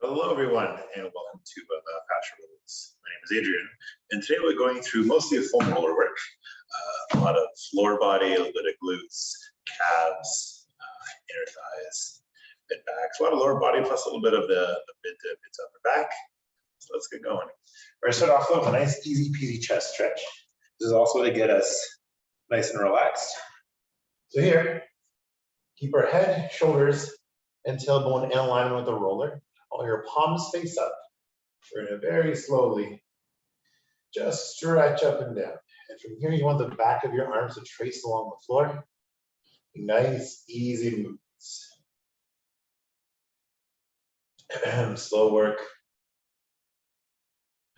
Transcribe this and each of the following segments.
Hello everyone and welcome to Myofascial EXPRESS. My name is Adrian and today we're going through mostly a foam roller work, a lot of lower body, a little bit of glutes, calves, inner thighs, mid backs, a lot of lower body plus a little bit of the mid to upper back. So let's get going. We're going to start off with a nice easy peasy chest stretch. This is also to get us nice and relaxed. So here, keep our head, shoulders, and tailbone in alignment with the roller. While your palms face up, we're going to very slowly just stretch up and down. And from here, you want the back of your arms to trace along the floor. Nice, easy movements. Slow work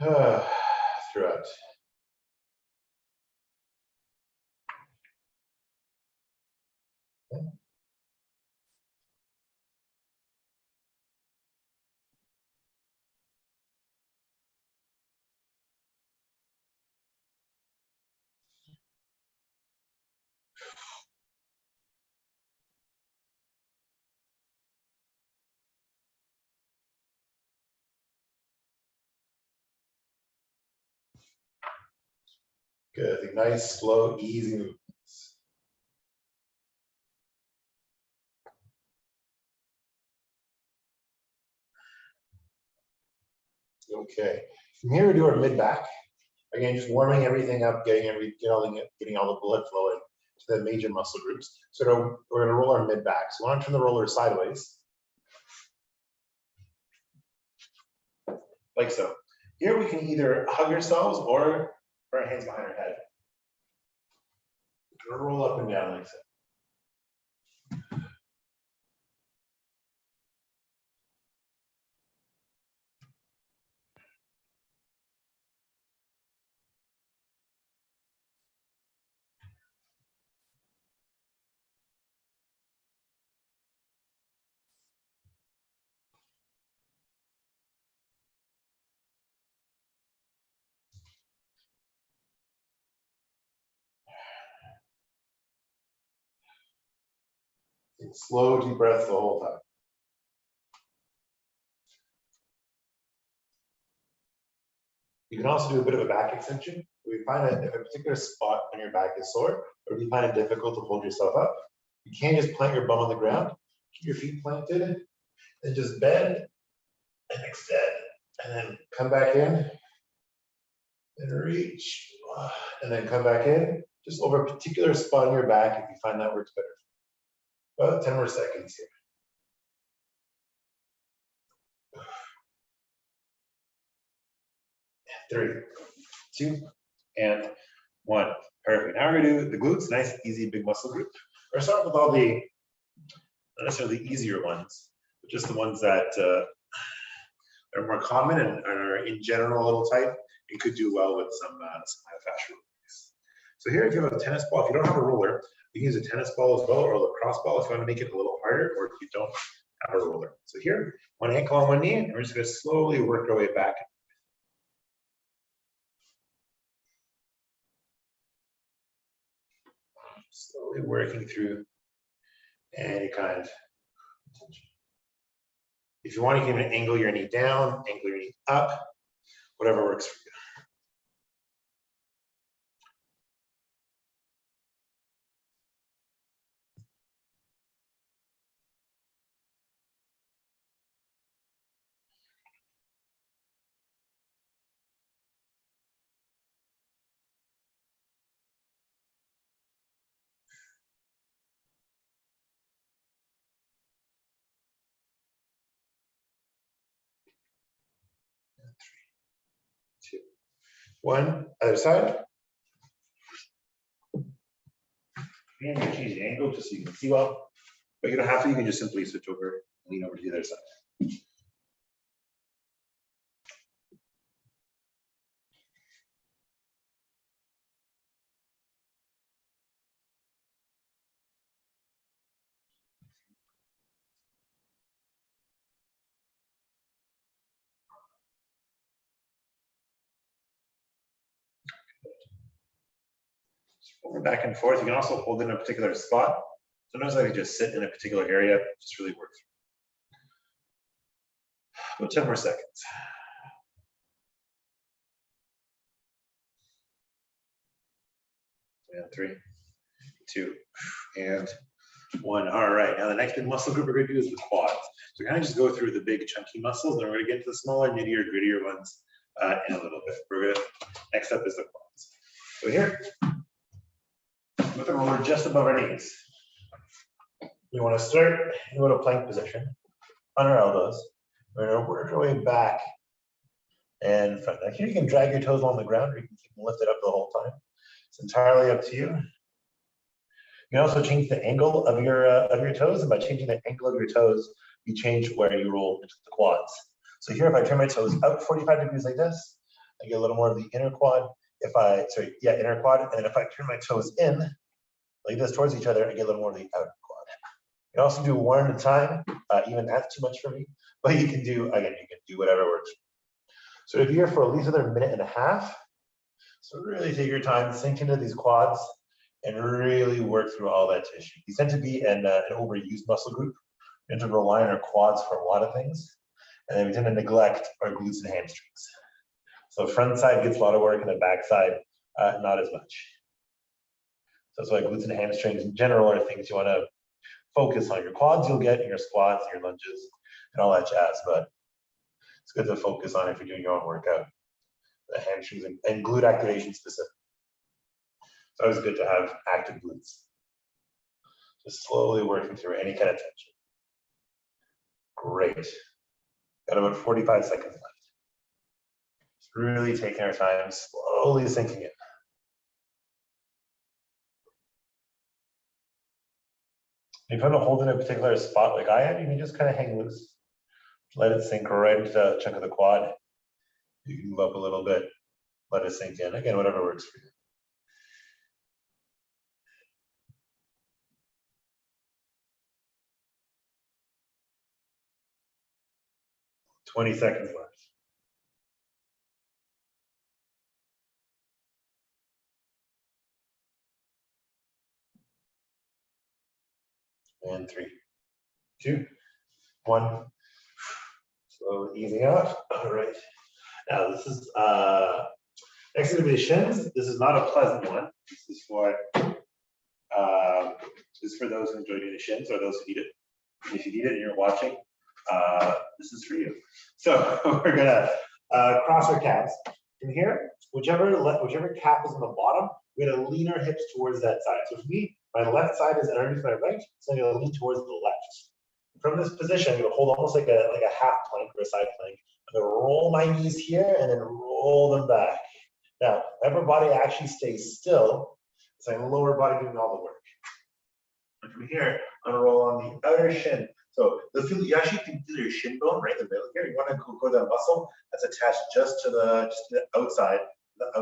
throughout. Good, nice, slow, easy movements. Okay, from here we do our mid back. Again, just warming everything up, getting all the blood flowing to the major muscle groups. So we're going to roll our mid back. So we want to turn the roller sideways, like so. Here we can either hug ourselves or put our hands behind our head. We're going to roll up and down like so. And slow, deep breaths the whole time. You can also do a bit of a back extension. If you find that if a particular spot on your back is sore, or if you find it difficult to hold yourself up, you can just plant your bum on the ground, keep your feet planted, and just bend and extend, and then come back in, and reach, and then come back in, just over a particular spot on your back if you find that works better. About 10 more seconds here. 3, 2, and 1. Perfect. Now we're going to do the glutes, nice, easy, big muscle group. We're going to start with all the, not necessarily the easier ones, but just the ones that are more common and are in general a little tight and could do well with some myofascial release. So here, if you have a tennis ball, if you don't have a roller, you can use a tennis ball as well, or a lacrosse ball if you want to make it a little harder, or if you don't have a roller. So here, one ankle on one knee, and we're just going to slowly work our way back. Slowly working through any kind of tension. If you want, you can angle your knee down, angle your knee up, whatever works for you. Two, 1, other side. And you change the angle just so you can see well, but you don't have to. You can just simply switch over and lean over to the other side. Over back and forth. You can also hold in a particular spot. Sometimes I can just sit in a particular area, just really works. Go 10 more seconds. And 3, 2, and 1. All right, now the next big muscle group we're going to do is the quads. So we're going to just go through the big chunky muscles, and then we're going to get to the smaller, nittier, grittier ones in a little bit. We're going to, next up is the quads. So here, with the roller just above our knees. We want to start in a plank position on our elbows. We're going to work our way back and front. Now here you can drag your toes along the ground, or you can keep them lifted up the whole time. It's entirely up to you. You can also change the angle of your toes, and by changing the angle of your toes, you change where you roll into the quads. So here, if I turn my toes out 45 degrees like this, I get a little more of the inner quad. Inner quad. And then if I turn my toes in like this towards each other, I get a little more of the outer quad. You can also do one at a time. Even that's too much for me, but you can do whatever works. So if you're here for at least another minute and a half, so really take your time, sink into these quads, and really work through all that tissue. These tend to be an overused muscle group. We tend to rely on our quads for a lot of things, and then we tend to neglect our glutes and hamstrings. So front side gets a lot of work, and the back side, not as much. So that's why glutes and hamstrings in general are things you want to focus on. Your quads you'll get in your squats, and your lunges, and all that jazz, but it's good to focus on if you're doing your own workout. The hamstrings and glute activation specific. It's always good to have active glutes. Just slowly working through any kind of tension. Great. Got about 45 seconds left. Just really taking our time, slowly sinking in. If you want to hold in a particular spot like I am, you can just kind of hang loose. Let it sink right into the chunk of the quad. You can move up a little bit, let it sink in. Again, whatever works for you. "20 seconds left. And 3, 2, 1. Slowly easing out. All right. Now this is next to the shins. This is not a pleasant one. This is for those who enjoy doing the shins or those who need it. If you need it and you're watching, this is for you. So we're gonna cross our calves. From here, whichever calf is on the bottom, we're gonna lean our hips towards that side. So for me, my left side is underneath my right, so I'm gonna lean towards the left. From this position, I'm gonna hold almost like a half plank or a side plank. I'm gonna roll my knees here and then roll them back. Now, upper body actually stays still, so my lower body doing all the work. And from here, I'm gonna roll on the outer shin. So you actually can feel your shin bone right in the middle here. You want to go that muscle that's attached just to the outside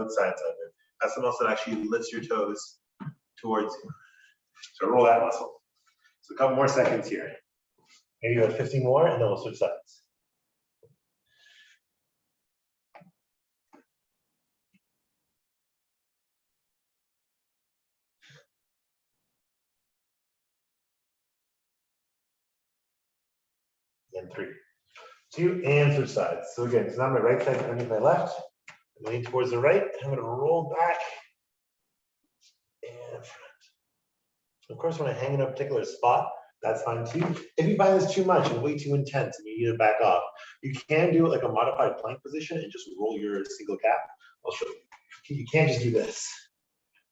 side of it. That's the muscle that actually lifts your toes towards you. So roll that muscle. So a couple more seconds here. Maybe about 15 more, and then we'll switch sides. And 3, 2, and switch sides. So again, it's not my right side underneath my left. I'm leaning towards the right. I'm going to roll back and front. Of course, when I hang in a particular spot, that's fine too. If you find this too much and way too intense and you need to back off, you can do like a modified plank position and just roll your single calf. I'll show you. You can't just do this,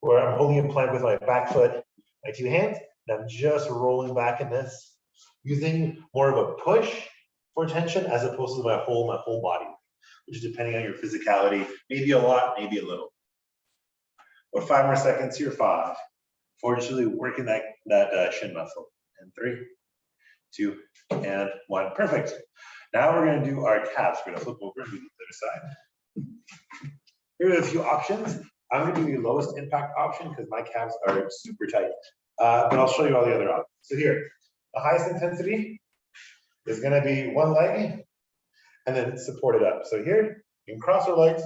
where I'm holding in plank with my back foot, my 2 hands, and I'm just rolling back in this, using more of a push for tension as opposed to my whole body, which is depending on your physicality, maybe a lot, maybe a little. About 5 more seconds here, 5. 4, just really working that shin muscle. And 3, 2, and 1. Perfect. Now we're going to do our calves. We're going to flip over and do the other side. Here are a few options. I'm going to do the lowest impact option because my calves are super tight. But I'll show you all the other options. So here, the highest intensity is going to be one leg and then support it up. So here, you can cross our legs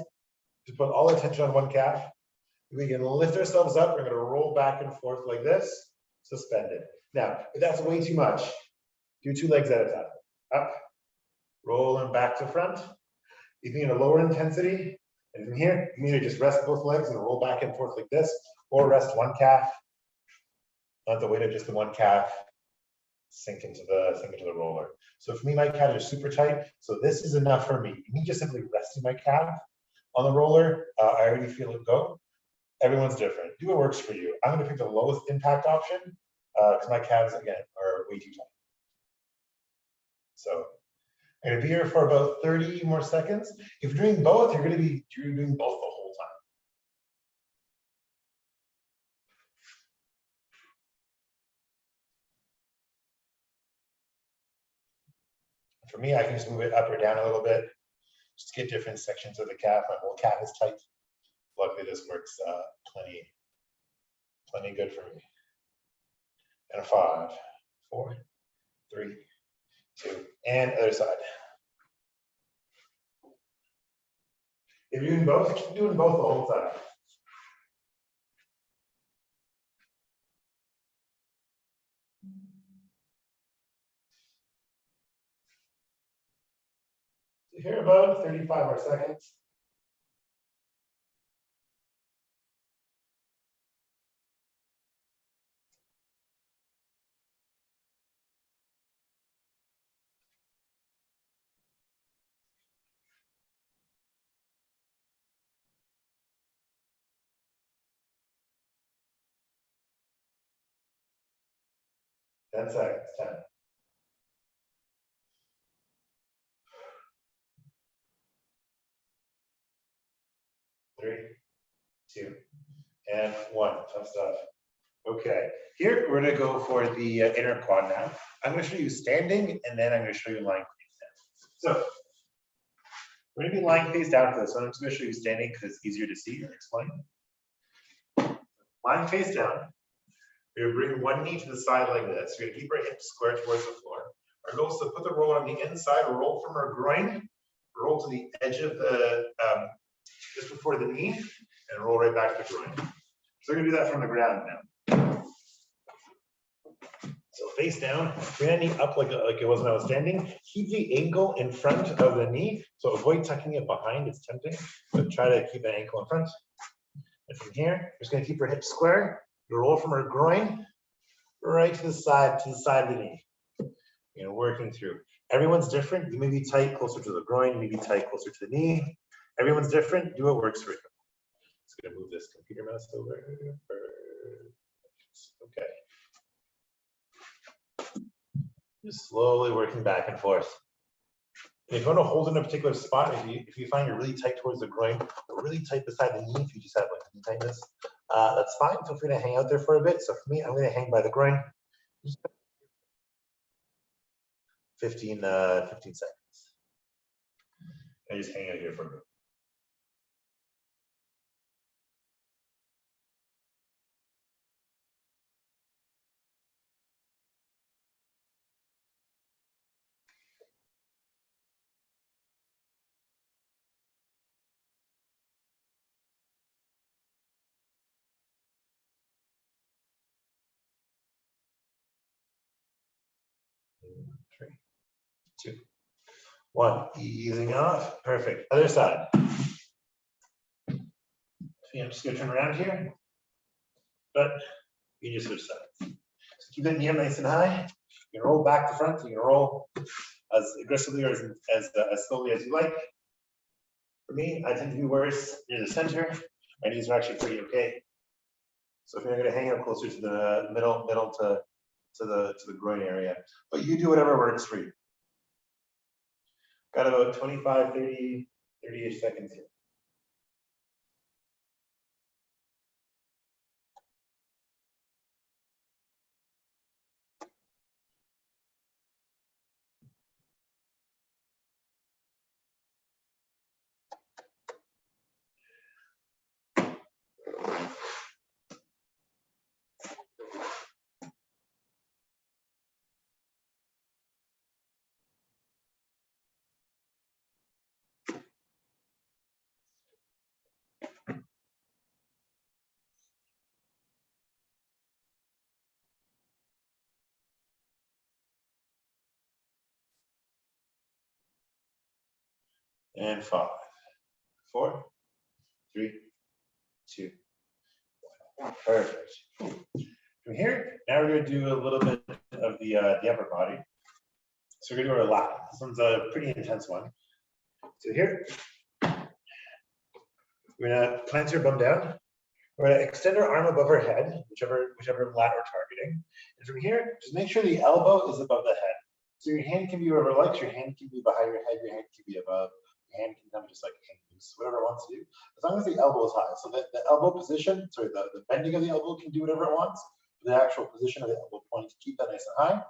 to put all the tension on one calf. We can lift ourselves up. We're going to roll back and forth like this, suspended. Now, if that's way too much, do 2 legs at a time. Up, roll them back to front. If you need a lower intensity, and from here, you can either just rest both legs and roll back and forth like this, or rest one calf, let the weight of just the one calf sink into the roller. So for me, my calves are super tight. So this is enough for me. Me just simply resting my calf on the roller, I already feel it go. Everyone's different. Do what works for you. I'm going to pick the lowest impact option because my calves, again, are way too tight. So I'm going to be here for about 30 more seconds. If you're doing both, you're doing both the whole time. For me, I can just move it up or down a little bit just to get different sections of the calf. My whole calf is tight. Luckily, this works plenty good for me. And a 5, 4, 3, 2, and other side. If you're doing both, keep doing both the whole time. So here about 35 more seconds. Ten seconds, 10. 3, 2, and 1. Tough stuff. Okay, here we're going to go for the inner quad now. I'm going to show you standing, and then I'm going to show you lying face down. So we're going to be lying face down for this one. I'm just going to show you standing because it's easier to see or explain. Lying face down. We're going to bring one knee to the side like this. We're going to keep our hips square towards the floor. Our goal is to put the roller on the inside, roll from our groin, roll to the edge of the, just before the knee, and roll right back to the groin. So we're going to do that from the ground now. So face down, bring that knee up like it was when I was standing. Keep the ankle in front of the knee. So avoid tucking it behind, it's tempting, but try to keep an ankle in front. And from here, we're just going to keep our hips square. We roll from our groin right to the side of the knee. You know, working through. Everyone's different. You may be tight closer to the groin, you may be tight closer to the knee. Everyone's different. Do what works for you. Just going to move this computer mouse over. Okay. Just slowly working back and forth. And if you want to hold in a particular spot, if you find you're really tight towards the groin, or really tight beside the knee, if you just have like knee tightness, that's fine. Feel free to hang out there for a bit. So for me, I'm going to hang by the groin. 15 seconds. I just hang out here for a bit. Three, 2, 1. Easing off. Perfect. Other side. So I'm just going to turn around here, but you just switch sides. So keep that knee up nice and high. You can roll back to front. You can roll as aggressively or as slowly as you like. For me, I tend to be worse near the center. My knees are actually pretty okay. So if you're going to hang out closer to the middle to the groin area, but you do whatever works for you. Got about 25, 30-ish seconds here. and 5, 4, 3, 2, 1. Perfect. From here, now we're going to do a little bit of the upper body. So we're going to do our lat. This one's a pretty intense one. So here, we're going to plant your bum down. We're going to extend our arm above our head, whichever lat we're targeting. And from here, just make sure the elbow is above the head. So your hand can be wherever it likes. Your hand can be behind your head. Your hand can be above. Your hand can kind of just like hang loose, whatever it wants to do, as long as the elbow is high. So the elbow position, sorry, the bending of the elbow can do whatever it wants. The actual position of the elbow point, keep that nice and high.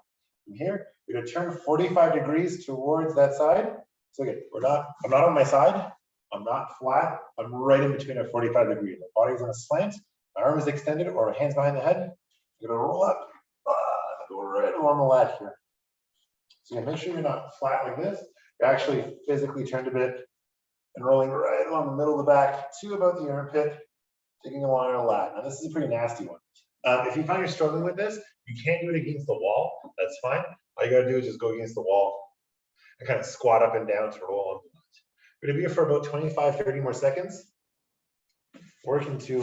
From here, we're going to turn 45 degrees towards that side. So again, I'm not on my side. I'm not flat. I'm right in between at 45 degrees. My body's on a slant. My arm is extended or my hands behind the head. I'm going to roll up, go right along the lat here. So again, make sure you're not flat like this. You're actually physically turned a bit and rolling right along the middle of the back to about the armpit, taking along our lat. Now this is a pretty nasty one. If you find you're struggling with this, you can't do it against the wall. That's fine. All you got to do is just go against the wall and kind of squat up and down to roll on the lat. We're going to be here for about 25, 30 more seconds. Work into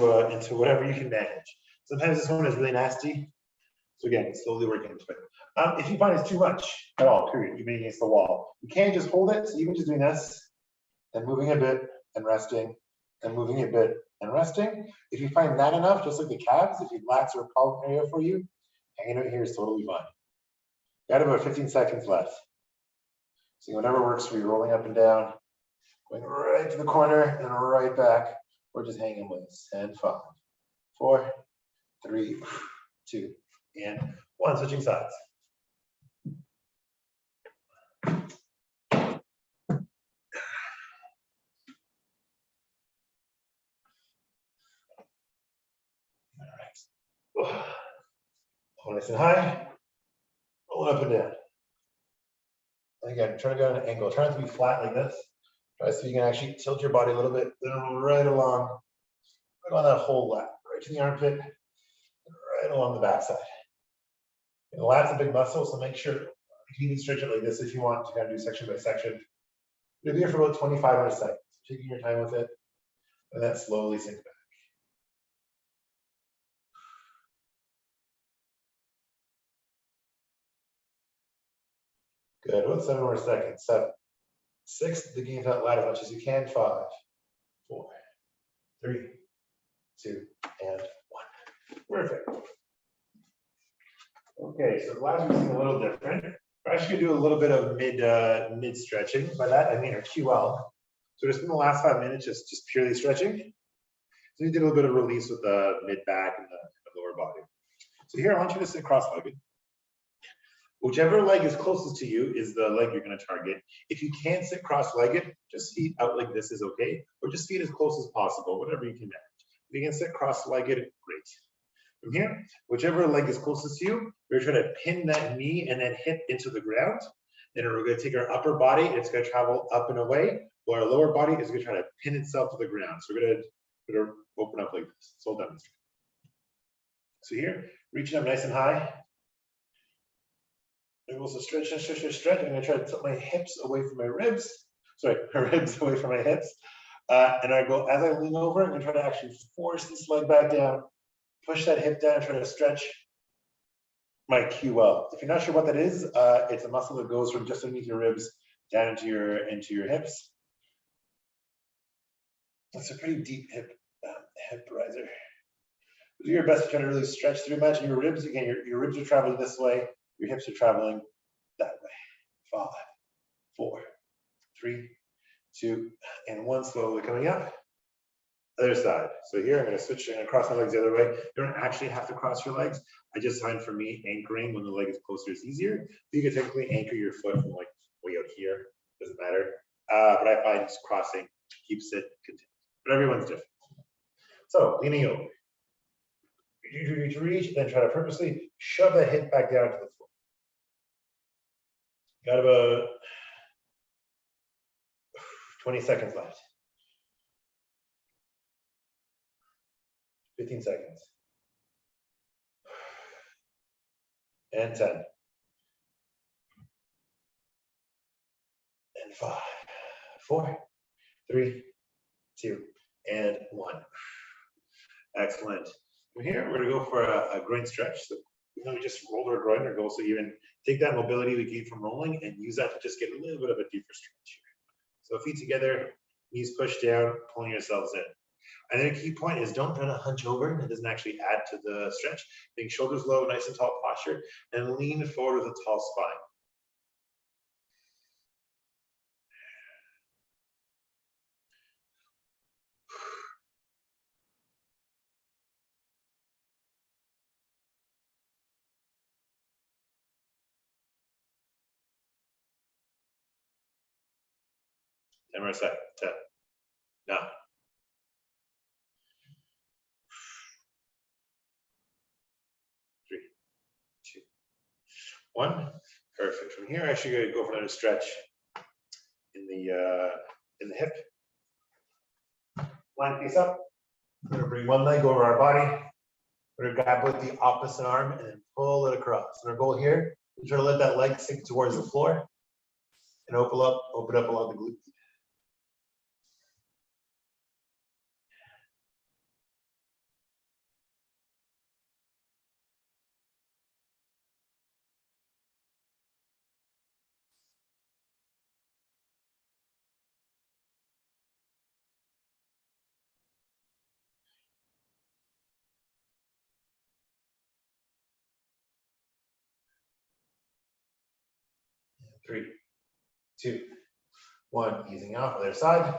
whatever you can manage. Sometimes this one is really nasty. So again, slowly work into it. If you find it's too much at all, period, you've been against the wall, you can't just hold it. So even just doing this and moving a bit and resting and moving a bit and resting. If you find that enough, just like the calves, if your lats are a problem area for you, hanging out here is totally fine. Got about 15 seconds left. So whatever works for you, rolling up and down, going right to the corner and right back, or just hanging loose. And 5, 4, 3, 2, and 1. Switching sides. All right. Hold nice and high. Roll up and down. And again, try to go at an angle. Try not to be flat like this. Try so you can actually tilt your body a little bit, then right along that whole lat, right to the armpit, and right along the backside. And the lat's a big muscle, so make sure you can stretch it like this if you want to kind of do section by section. You'll be here for about 25 more seconds. Taking your time with it, and then slowly sink back. Good. About 7 more seconds. 7, 6. Digging into that lat as much as you can. 5, 4, 3, 2, and 1. Perfect. Okay, so the last one's a little different. We're actually gonna do a little bit of mid stretching. By that I mean our QL. So just in the last 5 minutes, just purely stretching. So we did a little bit of release with the mid back and the lower body. So here I want you to sit cross-legged. Whichever leg is closest to you is the leg you're going to target. If you can't sit cross-legged, just feet out like this is okay, or just feet as close as possible, whatever you can manage. If you can sit cross-legged, great. From here, whichever leg is closest to you, we're trying to pin that knee and that hip into the ground. Then we're going to take our upper body, it's going to travel up and away, while our lower body is going to try to pin itself to the ground. So we're going to open up like this. So I'll demonstrate. So here, reaching up nice and high. I'm also stretch. I'm going to try to tilt my hips away from my ribs. Sorry, my ribs away from my hips. And I go, as I lean over, I'm going to try to actually force this leg back down, push that hip down, try to stretch my QL. If you're not sure what that is, it's a muscle that goes from just underneath your ribs down into your hips. That's a pretty deep hip riser. Do your best to try to really stretch through. Imagine your ribs, again, your ribs are traveling this way, your hips are traveling that way. 5, 4, 3, 2, and 1. Slowly coming up. Other side. So here I'm going to switch and cross my legs the other way. You don't actually have to cross your legs. I just find for me anchoring when the leg is closer is easier. You can technically anchor your foot from like way out here. Doesn't matter. But I find just crossing keeps it contained. But everyone's different. So leaning over. Reach, then try to purposely shove that hip back down to the floor. Got about 20 seconds left. 15 seconds. And 10. And 5, 4, 3, 2, and 1. Excellent. From here, we're going to go for a groin stretch. So we just rolled our groin, our goal. So even take that mobility we gained from rolling and use that to just get a little bit of a deeper stretch here. So feet together, knees pushed down, pulling yourselves in. And then a key point is don't try to hunch over. It doesn't actually add to the stretch. Being shoulders low, nice and tall posture, and lean forward with a tall spine. Timer set. 10, 9, 3, 2, 1. Perfect. From here, actually going to go for another stretch in the hip. Line face up. We're going to bring one leg over our body. We're going to grab with the opposite arm and then pull it across. And our goal here is try to let that leg sink towards the floor and open up along the glute. Three, 2, 1, easing out, other side.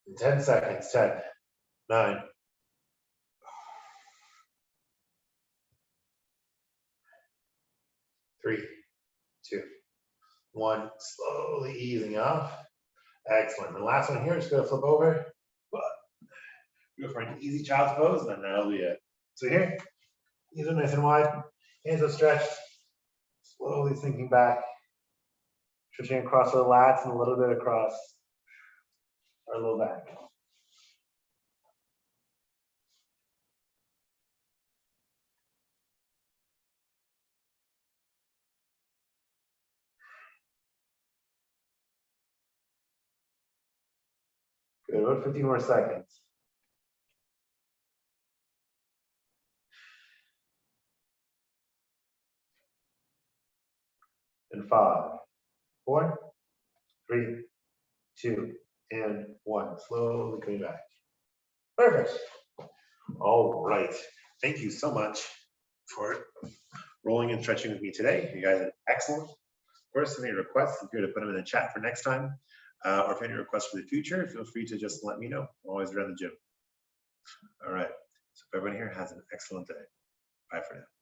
In 10 seconds, 10, 9, 3, 2, 1, slowly easing off. Excellent. The last one here is going to flip over. Go for an easy child's pose, and then that'll be it. So here, knees are nice and wide, hands are stretched, slowly sinking back, stretching across our lats and a little bit across our low back. Good, about 15 more seconds. And 5, 4, 3, 2, and 1. Slowly coming back. Perfect. All right. Thank you so much for rolling and stretching with me today. You guys are excellent. Of course, any requests, if you're to put them in the chat for next time, or if any requests for the future, feel free to just let me know. I'm always around the gym. All right. So everyone here has an excellent day. Bye for now.